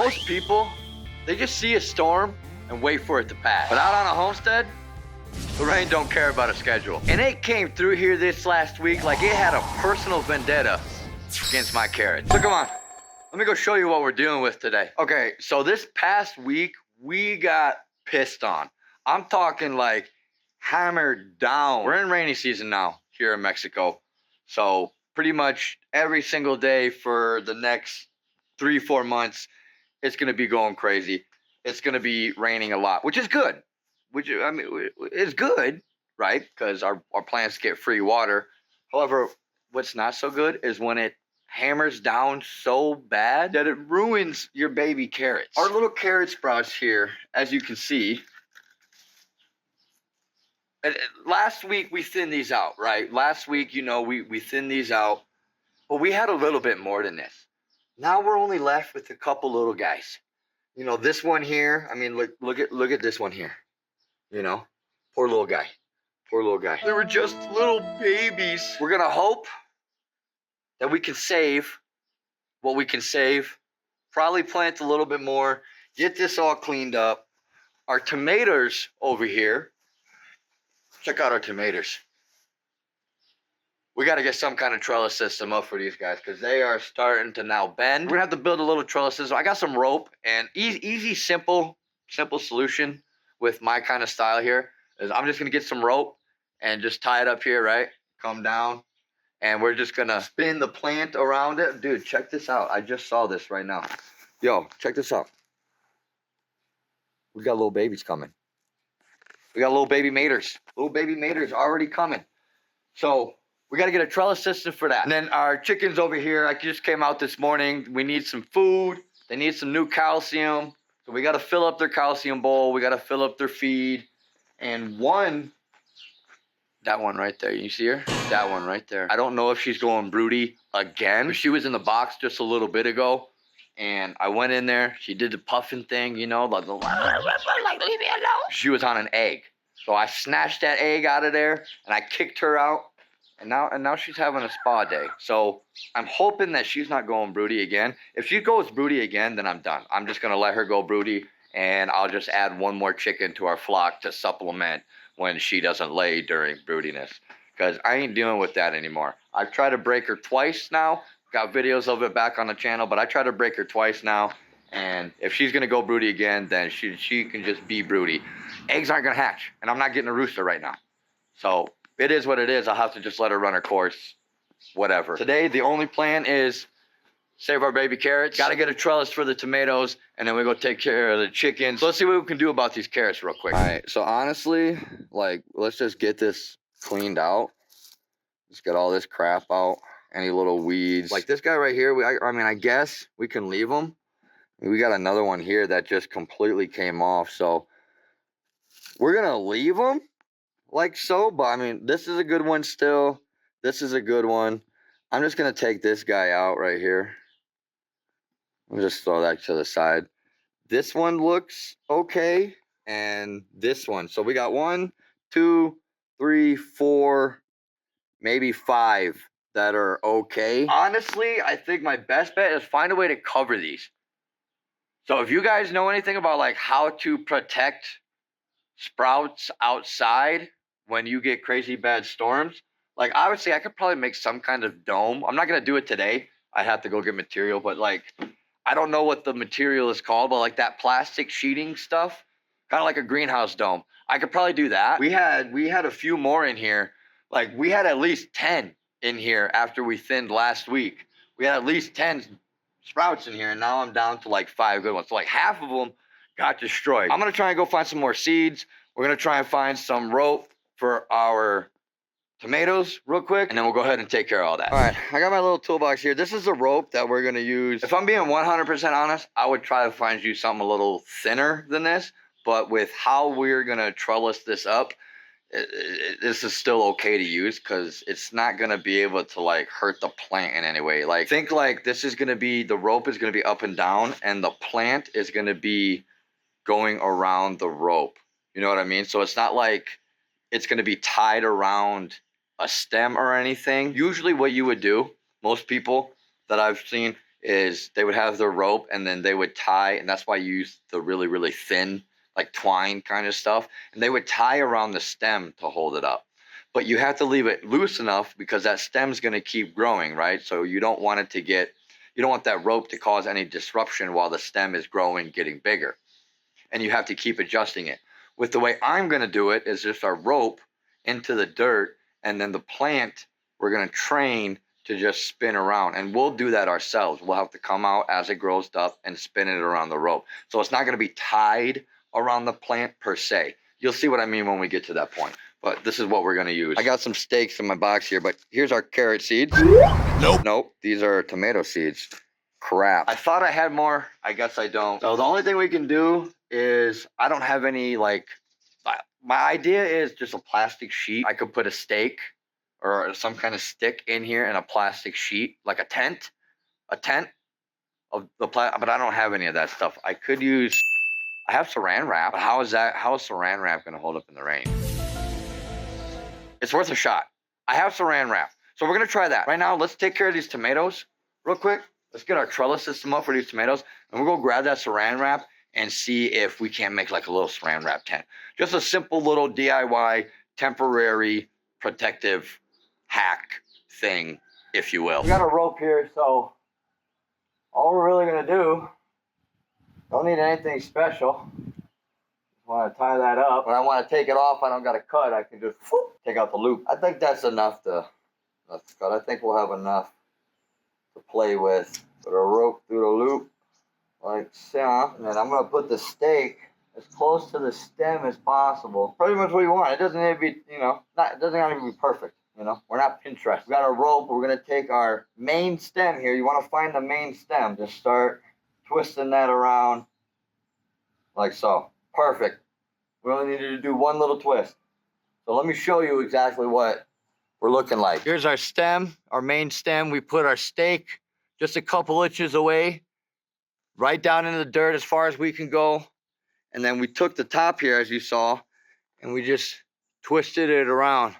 Most people, they just see a storm and wait for it to pass. But out on a homestead, the rain don't care about a schedule. And it came through here this last week like it had a personal vendetta against my carrots. So come on, let me go show you what we're dealing with today. Okay, so this past week, we got pissed on. I'm talking like hammered down. We're in rainy season now here in Mexico. So pretty much every single day for the next 3-4 months, it's gonna be going crazy. It's gonna be raining a lot, which is good. Which, I mean, is good, right? Because our plants get free water. However, what's not so good is when it hammers down so bad that it ruins your baby carrots. Our little carrot sprouts here, as you can see, last week we thinned these out, right? Last week, you know, we thinned these out, but we had a little bit more than this. Now we're only left with a couple little guys. You know, this one here, I mean, look at this one here. You know, poor little guy. Poor little guy. They were just little babies. We're gonna hope that we can save what we can save. Probably plant a little bit more. Get this all cleaned up. Our tomatoes over here. Check out our tomatoes. We got to get some kind of trellis system up for these guys because they are starting to now bend. We're gonna have to build a little trellis system. I got some rope and easy, simple solution with my kind of style here is I'm just gonna get some rope and just tie it up here, right? Come down, and we're just gonna spin the plant around it. Dude, check this out. I just saw this right now. Yo, check this out. We got little babies coming. We got little baby maters. Little baby maters already coming. So we got to get a trellis system for that. And then our chickens over here, I just came out this morning. We need some food. They need some new calcium. So we got to fill up their calcium bowl. We got to fill up their feed. And that one right there, you see her? That one right there. I don't know if she's going broody again. She was in the box just a little bit ago. And I went in there. She did the puffing thing, you know, like leave me alone. She was on an egg. So I snatched that egg out of there and I kicked her out. And now she's having a spa day. So I'm hoping that she's not going broody again. If she goes broody again, then I'm done. I'm just gonna let her go broody, and I'll just add one more chicken to our flock to supplement when she doesn't lay during broodiness. Because I ain't dealing with that anymore. I've tried to break her twice now. Got videos of it back on the channel, but I tried to break her twice now. And if she's gonna go broody again, then she can just be broody. Eggs aren't gonna hatch, and I'm not getting a rooster right now. So it is what it is. I'll have to just let her run her course, whatever. Today, the only plan is save our baby carrots. Got to get a trellis for the tomatoes, and then we go take care of the chickens. So let's see what we can do about these carrots real quick. All right, so honestly, like, let's just get this cleaned out. Just get all this crap out, any little weeds. Like this guy right here, I mean, I guess we can leave him. We got another one here that just completely came off, so we're going to leave him. Like so, but I mean, this is a good one still. This is a good one. I'm just going to take this guy out right here. I'll just throw that to the side. This one looks okay. And this one. So we got 1, 2, 3, 4, maybe 5 that are okay. Honestly, I think my best bet is find a way to cover these. So if you guys know anything about like how to protect sprouts outside when you get crazy bad storms, like obviously I could probably make some kind of dome. I'm not gonna do it today. I have to go get material, but like I don't know what the material is called, but like that plastic sheeting stuff, kind of like a greenhouse dome. I could probably do that. We had a few more in here. Like we had at least 10 in here after we thinned last week. We had at least 10 sprouts in here, and now I'm down to like 5 good ones. So like half of them got destroyed. I'm gonna try and go find some more seeds. We're gonna try and find some rope for our tomatoes real quick, and then we'll go ahead and take care of all that. All right, I got my little toolbox here. This is the rope that we're gonna use. If I'm being 100% honest, I would try to find you something a little thinner than this, but with how we're gonna trellis this up, this is still okay to use because it's not gonna be able to like hurt the plant in any way. Like think like this is gonna be, the rope is gonna be up and down, and the plant is gonna be going around the rope. You know what I mean? So it's not like it's going to be tied around a stem or anything. Usually what you would do, most people that I've seen, is they would have their rope and then they would tie, and that's why you use the really, really thin, like twine kind of stuff. And they would tie around the stem to hold it up. But you have to leave it loose enough because that stem's going to keep growing, right? So you don't want it to get, you don't want that rope to cause any disruption while the stem is growing, getting bigger. And you have to keep adjusting it. With the way I'm going to do it is just our rope into the dirt, and then the plant we're going to train to just spin around, and we'll do that ourselves. We'll have to come out as it grows up and spin it around the rope. So it's not going to be tied around the plant per se. You'll see what I mean when we get to that point. But this is what we're going to use. I got some stakes in my box here, but here's our carrot seeds. Nope. These are tomato seeds. Crap. I thought I had more. I guess I don't. So the only thing we can do is, I don't have any, like, my idea is just a plastic sheet. I could put a stake or some kind of stick in here and a plastic sheet, like a tent of the but I don't have any of that stuff. I could use, I have saran wrap, but how is saran wrap going to hold up in the rain? It's worth a shot. I have saran wrap, so we're going to try that. Right now, let's take care of these tomatoes real quick. Let's get our trellis system up for these tomatoes, and we'll go grab that saran wrap and see if we can't make like a little saran wrap tent. Just a simple little DIY, temporary, protective hack thing, if you will. We got a rope here, so all we're really gonna do, don't need anything special. Just wanna tie that up. When I wanna take it off, I don't gotta cut, I can just whoop, take out the loop. I think that's enough to cut. I think we'll have enough to play with. Put a rope through the loop, like so. And then I'm gonna put the stake as close to the stem as possible. Pretty much what you want. It doesn't need to be, you know, it doesn't have to be perfect. You know, we're not Pinterest. We got our rope. We're gonna take our main stem here. You want to find the main stem. Just start twisting that around like so. Perfect. We only needed to do one little twist. So let me show you exactly what we're looking like. Here's our stem, our main stem. We put our stake just a couple inches away, right down in the dirt as far as we can go. And then we took the top here, as you saw, and we just twisted it around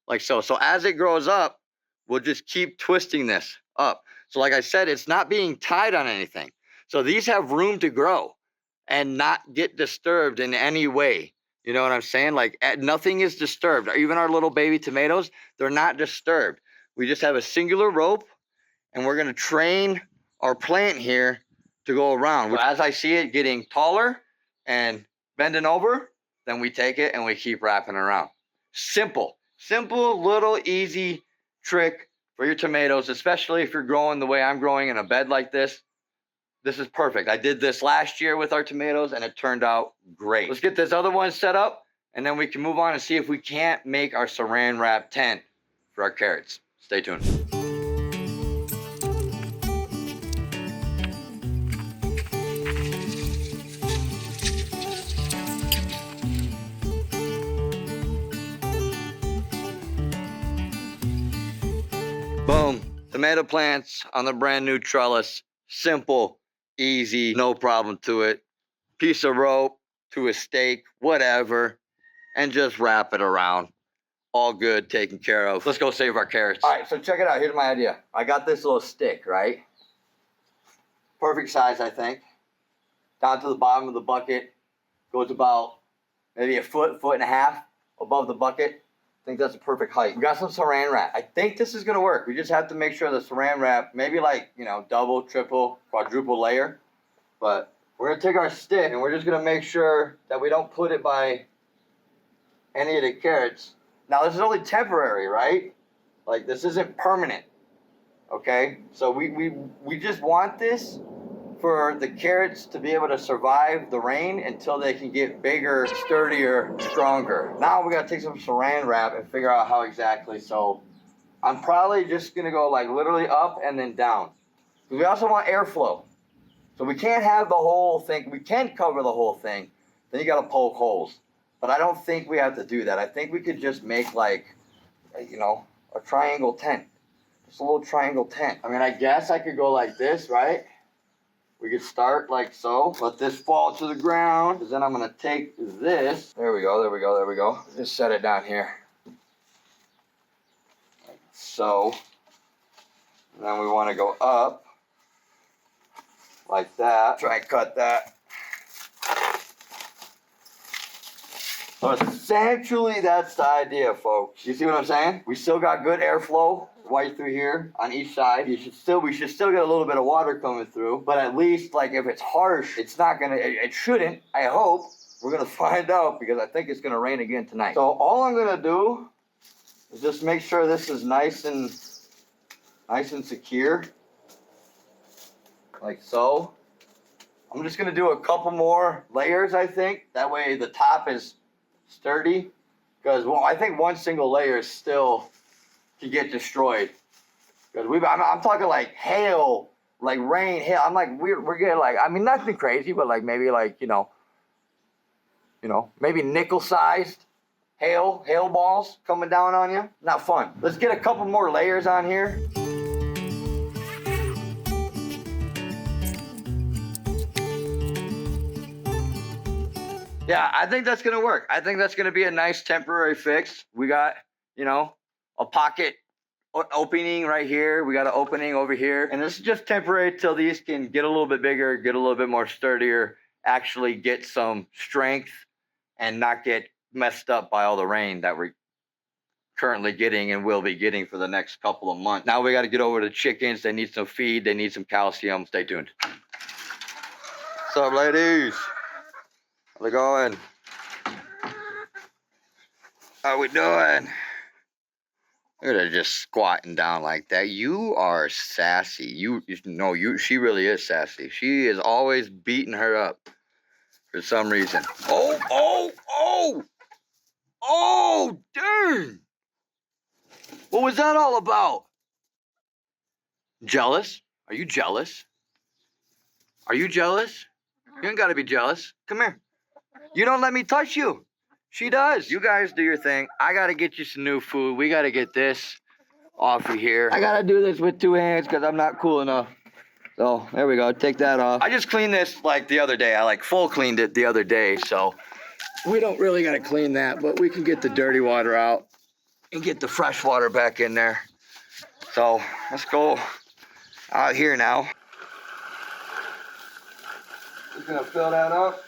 like so. So as it grows up, we'll just keep twisting this up. So like I said, it's not being tied on anything. So these have room to grow and not get disturbed in any way. You know what I'm saying? Like nothing is disturbed. Even our little baby tomatoes, they're not disturbed. We just have a singular rope, and we're gonna train our plant here to go around. So as I see it getting taller and bending over, then we take it and we keep wrapping around. Simple, little easy trick for your tomatoes, especially if you're growing the way I'm growing in a bed like this. This is perfect. I did this last year with our tomatoes and it turned out great. Let's get this other one set up and then we can move on and see if we can't make our saran wrap tent for our carrots. Stay tuned. Boom, tomato plants on the brand new trellis. Simple, easy, no problem to it. Piece of rope to a stake, whatever, and just wrap it around. All good, taken care of. Let's go save our carrots. All right, so check it out. Here's my idea. I got this little stick, right? Perfect size, I think. Down to the bottom of the bucket. Goes about maybe a foot and a half above the bucket. I think that's a perfect height. We got some saran wrap. I think this is gonna work. We just have to make sure the saran wrap, maybe like, you know, double, triple, quadruple layer. But we're gonna take our stick and we're just gonna make sure that we don't put it by any of the carrots. Now this is only temporary, right? Like this isn't permanent, okay? So we just want this for the carrots to be able to survive the rain until they can get bigger, sturdier, stronger. Now we gotta take some saran wrap and figure out how exactly. So I'm probably just gonna go like literally up and then down. We also want airflow. So we can't have the whole thing. We can cover the whole thing. Then you gotta poke holes. But I don't think we have to do that. I think we could just make like, you know, a triangle tent. Just a little triangle tent. I mean, I guess I could go like this, right? We could start like so, let this fall to the ground, because then I'm gonna take this. There we go. Just set it down here. Like so. And then we wanna go up like that. Try and cut that. So essentially, that's the idea, folks. You see what I'm saying? We still got good airflow right through here on each side. We should still get a little bit of water coming through, but at least, like, if it's harsh, it's not gonna, it shouldn't, I hope. We're gonna find out because I think it's gonna rain again tonight. So all I'm gonna do is just make sure this is nice and secure, like so. I'm just gonna do a couple more layers, I think. That way the top is sturdy, because I think one single layer is still can get destroyed. Because I'm talking like hail, like rain, hail. I'm like we're getting like, I mean, nothing crazy, but like maybe like you know maybe nickel-sized hail balls coming down on you. Not fun. Let's get a couple more layers on here. Yeah, I think that's gonna work. I think that's gonna be a nice temporary fix. We got, a pocket opening right here. We got an opening over here. And this is just temporary till these can get a little bit bigger, get a little bit more sturdier, actually get some strength and not get messed up by all the rain that we're currently getting and will be getting for the next couple of months. Now we got to get over to chickens. They need some feed. They need some calcium. Stay tuned. What's up, ladies? How's it going? How we doing? Look at her just squatting down like that. You are sassy. She really is sassy. She is always beating her up for some reason. Oh, darn. What was that all about? Jealous? Are you jealous? Are you jealous? You ain't gotta be jealous. Come here. You don't let me touch you. She does. You guys do your thing. I gotta get you some new food. We gotta get this off of here. I gotta do this with 2 hands because I'm not cool enough. So there we go. Take that off. I just cleaned this like the other day. I like full cleaned it the other day. So we don't really gotta clean that, but we can get the dirty water out and get the fresh water back in there. So let's go out here now. Just gonna fill that up.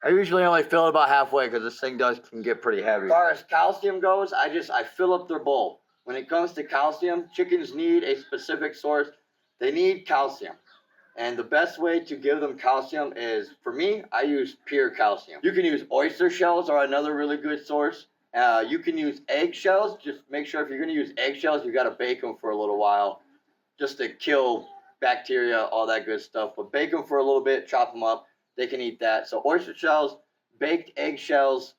I usually only fill it about halfway because this thing can get pretty heavy. As far as calcium goes, I fill up their bowl. When it comes to calcium, chickens need a specific source. They need calcium. And the best way to give them calcium is, for me, I use pure calcium. You can use oyster shells are another really good source. You can use eggshells. Just make sure if you're gonna use eggshells, you gotta bake them for a little while just to kill bacteria, all that good stuff. But bake them for a little bit, chop them up. They can eat that. So oyster shells, baked eggshells,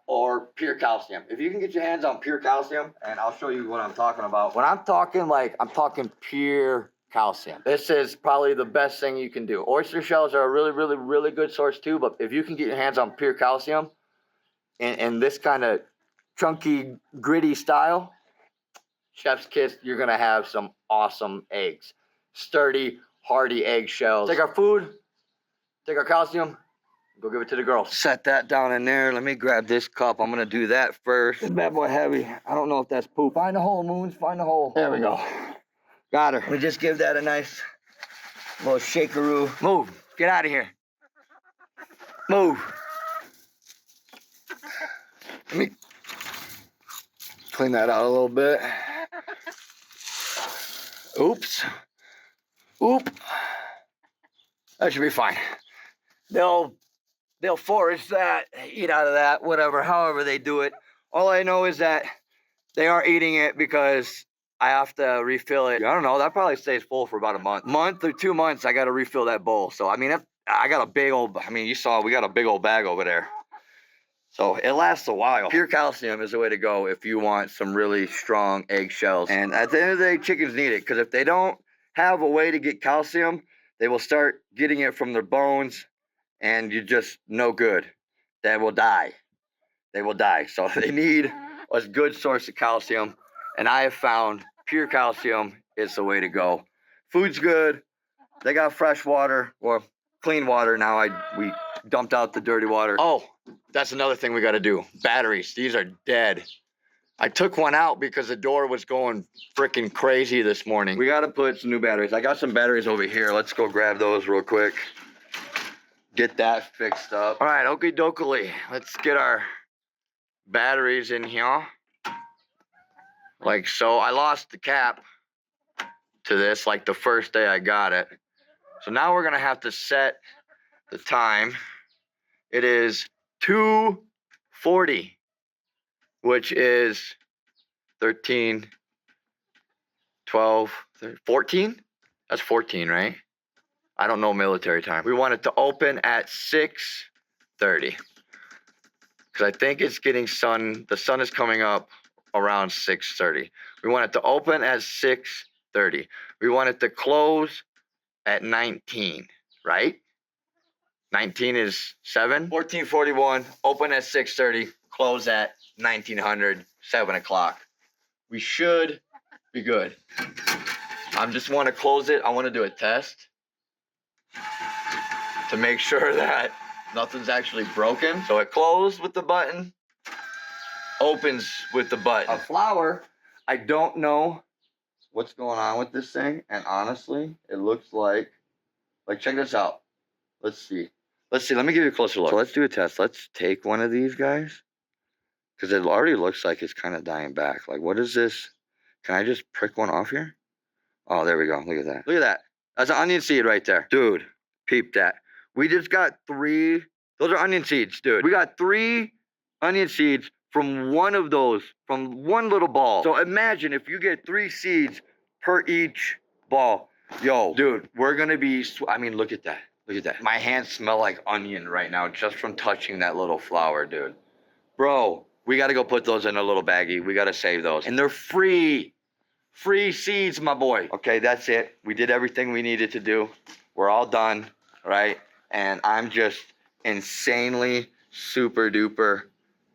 or pure calcium. If you can get your hands on pure calcium, and I'll show you what I'm talking about. When I'm talking I'm talking pure calcium. This is probably the best thing you can do. Oyster shells are a really, really, really good source too, but if you can get your hands on pure calcium in this kind of chunky, gritty style, chef's kiss, you're gonna have some awesome eggs. Sturdy, hardy eggshells. Take our food, take our calcium, go give it to the girls. Set that down in there. Let me grab this cup. I'm gonna do that first. This bad boy heavy. I don't know if that's poop. Find the hole, Moons. Find the hole. There we go. Got her. We just give that a nice little shakeroo. Move. Get out of here. Move. Let me clean that out a little bit. Oops. Oop. That should be fine. They'll forage that, eat out of that, whatever, however they do it. All I know is that they are eating it because I have to refill it. I don't know, that probably stays full for about a month or 2 months. I got to refill that bowl. So, I mean, I got a big old, you saw we got a big old bag over there. So it lasts a while. Pure calcium is the way to go if you want some really strong eggshells. And at the end of the day, chickens need it because if they don't have a way to get calcium, they will start getting it from their bones and you're just no good. They will die. They will die. So they need a good source of calcium. And I have found pure calcium is the way to go. Food's good. They got fresh water or clean water now. We dumped out the dirty water. Oh, that's another thing we got to do. Batteries. These are dead. I took one out because the door was going freaking crazy this morning. We gotta put some new batteries. I got some batteries over here. Let's go grab those real quick. Get that fixed up. All right, okie dokie. Let's get our batteries in here. Like so. I lost the cap to this like the first day I got it. So now we're gonna have to set the time. It is 2:40, which is 13, 12, 13, 14? That's 14, right? I don't know military time. We want it to open at 6:30. Because I think it's getting sun, the sun is coming up around 6:30. We want it to open at 6:30. We want it to close at 19, right? 19 is 7. 14:41, open at 6:30, close at 1900, 7 o'clock. We should be good. I just want to close it. I want to do a test to make sure that nothing's actually broken. So it closed with the button, opens with the button. A flower, I don't know what's going on with this thing. And honestly, it looks like check this out. Let's see. Let me give you a closer look. So let's do a test. Let's take one of these guys. Because it already looks like it's kind of dying back. Like, what is this? Can I just prick one off here? Oh, there we go. Look at that. Look at that. That's an onion seed right there. Dude, peep that. We just got 3. Those are onion seeds, dude. We got 3 onion seeds from one of those, from one little ball. So imagine if you get 3 seeds per each ball. Yo, dude, we're going to be, I mean, look at that. Look at that. My hands smell like onion right now just from touching that little flower, dude. Bro, we got to go put those in a little baggie. We got to save those. And they're free. Free seeds, my boy. Okay, that's it. We did everything we needed to do. We're all done, right? And I'm just insanely super duper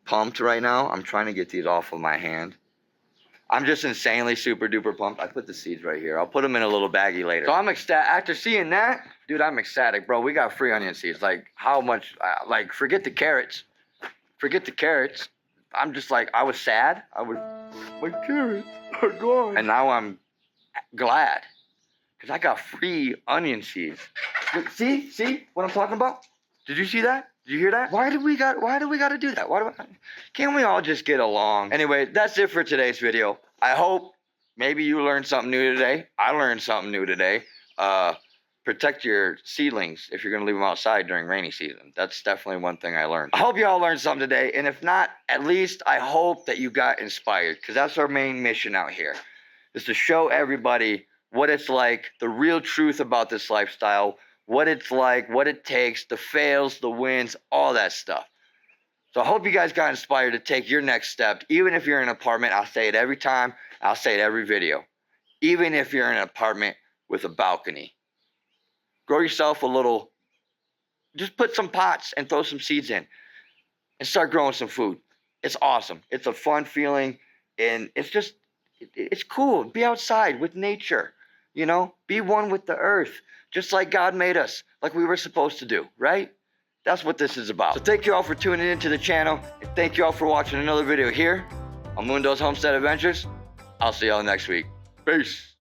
pumped right now. I'm trying to get these off of my hand. I'm just insanely super duper pumped. I put the seeds right here. I'll put them in a little baggie later. So I'm ecstatic. After seeing that, dude, I'm ecstatic, bro. We got free onion seeds. Like, how much, like, forget the carrots. Forget the carrots. I'm just like, I was sad. My carrots are gone. And now I'm glad. Because I got free onion seeds. Look, see what I'm talking about? Did you see that? Did you hear that? Why do we got to do that? Can't we all just get along? Anyway, that's it for today's video. I hope maybe you learned something new today. I learned something new today. Protect your seedlings if you're going to leave them outside during rainy season. That's definitely one thing I learned. I hope you all learned something today. And if not, at least I hope that you got inspired. Because that's our main mission out here. Is to show everybody what it's like, the real truth about this lifestyle, what it's like, what it takes, the fails, the wins, all that stuff. So I hope you guys got inspired to take your next step. Even if you're in an apartment, I'll say it every time. I'll say it every video. Even if you're in an apartment with a balcony. Grow yourself a little, just put some pots and throw some seeds in. And start growing some food. It's awesome. It's a fun feeling. And it's just, it's cool. Be outside with nature. You know, be one with the earth. Just like God made us. Like we were supposed to do, right? That's what this is about. So thank you all for tuning into the channel. And thank you all for watching another video here on Mundo's Homestead Adventures. I'll see y'all next week. Peace.